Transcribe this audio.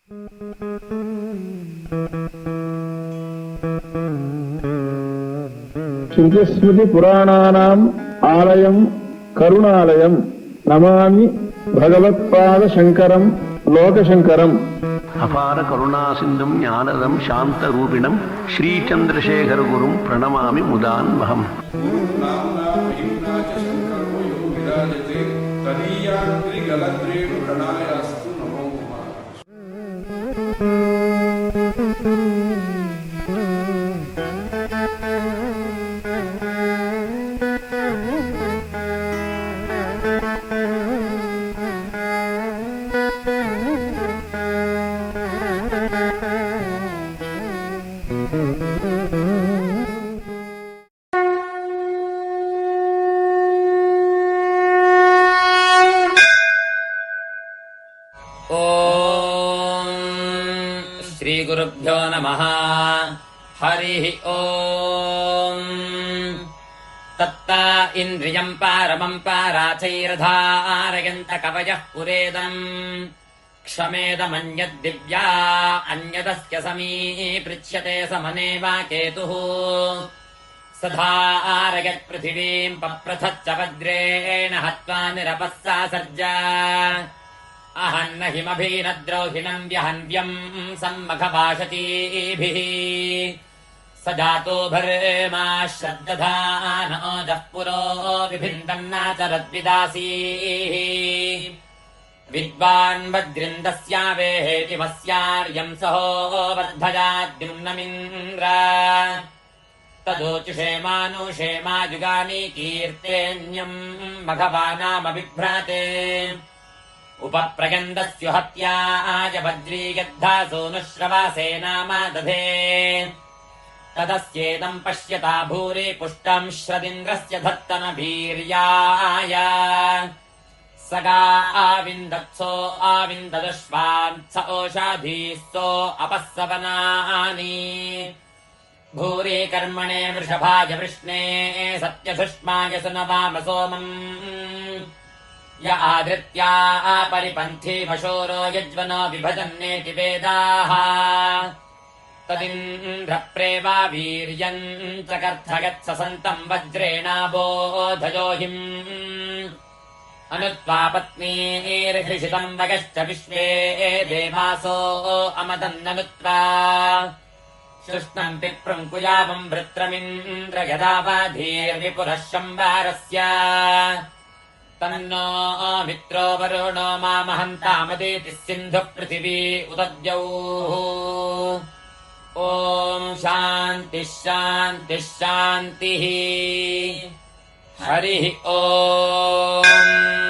ಶ್ರುತಿಸ್ಮೃತಿ ಪುರಾಣಾನಾಂ ಆಲಯಂ ಕರುಣಾಲಯಂ ನಮಾಮಿ ಭಗವತ್ಪಾದ ಶಂಕರಂ ಲೋಕಶಂಕರಂ. ಅಪಾರ ಕರುಣಾ ಸಿಂಧುಂ ಜ್ಞಾನದಂ ಶಾಂತರೂಪಿಣಂ ಶ್ರೀಚಂದ್ರಶೇಖರ ಗುರುಂ ಪ್ರಣಮಾಮಿ ಮುದಾನ್ವಹಂ. ಶ್ರೀಗುರುಭ್ಯೋ ನಮಃ. ಹರಿಃ ಓಂ. ತತ್ತ ಇಂದ್ರಿಯಂ ಪಾರಮಂ ಪಾರಾಚೈರಧಾರಯಂತ ಕವಯಃ ಪುರೇದಂ ಕ್ಷಮೇದಮನ್ಯದ್ದಿವ್ಯಾ ಅನ್ಯದಸ್ಯ ಸಮೀಪೃಚ್ಯತೆ ಸಮನೇವ ಕೇತುಃ ಸಧಾರಯತ್ ಪೃಥಿವೀಂ ಪಪ್ರಥಚ್ಚ ವಜ್ರೇಣ ಹತ್ವಾ ನಿರಪಸ್ಸಾಸರ್ಜ ಅಹನ್ನ ಹಿಮಭೀನದ್ರೌಹಿಣಂ ವ್ಯಹನ್ವ್ಯಂ ಸಮ್ಮಖಭಾಷತೀಭಿಃ ಸ ಜಾತೋ ಭರ್ಮಾ ಶ್ರದ್ದಧಾನೋಜಃ ಪುರೋ ವಿಭಿन्दನ್ನಾಚರದ್ವಿದಾಸೀಃ ವಿದ್ವಾನ್ ವಜ್ರಿಂದಸ್ಯಾವೇಹೇತಿಮಸ್ಯಾರ್ಯಂ ಸಹೋ ವರ್ಧಯಾದ್ಯುಮ್ನಮಿಂದ್ರ ತದೋಚುಷೇ ಮಾನುಷೇ ಮಾಜುಗಾನಿ ಕೀರ್ತೇನ್ಯಂ ಮಘವಾನಾಮ ಬಿಭ್ರಾತೆ ಉಪಪ್ರಗಂಧಸ್ಯು ಹತ್ಯಾಯ ವಜ್ರೀಯದ್ಧಾಸೋನುಶ್ರವಾಸೇ ನಾಮ ದಧೇ ತದಸ್ಯೇದಂ ಪಶ್ಯತಾ ಭೂರಿ ಪುಷ್ಟಂ ಶ್ರದಿಂದ್ರಸ್ಯ ಧತ್ತನ ಭೀರ್ಯಾಯ ಸಗಾ ಆವಿಂದತ್ಸೋ ಆವಿಂದದುಷ್ವಾನ್ ಸ ಓಷಾಧೀಸ್ತೋ ಅಪಸ್ಸವನಾನಿ ಭೂರಿ ಕರ್ಮಣೆ ವೃಷಭಾಯ ವೃಷ್ಣೇ ಸತ್ಯಸುಷ್ಮಾಯ ಸುನವಾಮ ಸೋಮಂ ಯ ಆಧೃತ್ಯಾ ಪರಿಪಂಥಿ ವಶೋರೋ ಯಜ್ವನೋ ವಿಭಜನ್ನೇತಿ ವೇದಾಃ ತದಿಂದ್ರ ಪ್ರೇವಾ ವೀರ್ಯಂ ಚಕರ್ಥಗತ್ಸ ಸಂತಂ ವಜ್ರೇಣಾಬೋಧಯೋಹಿಂ ಅನುತ್ವಾ ಪತ್ನೀರ್ಹೃಷಿತಂ ವಗಶ್ಚ ವಿಶ್ವೇ ದೇವಾಸೋ ಅಮದನ್ನನುತ್ವಾ ಶುಷ್ಣಂ ಪಿಪ್ರಂ ಕುಯಾವಂ ವೃತ್ರಮಿಂದ್ರ ಯದಾವಾಧೀರ್ವಿಪುರಃ ಶಂಬಾರಸ್ಯ ತನ್ನೋ ಮಿತ್ರೋ ವರುಣೋ ಮಾಮಹಂತಾಮದೇತಿ ಸಿಂಧು ಪೃಥಿವೀ ಉದದ್ಯೌಃ. ಓಂ ಶಾಂತಿ ಶಾಂತಿ ಶಾಂತಿ. ಹರಿ ಓಂ.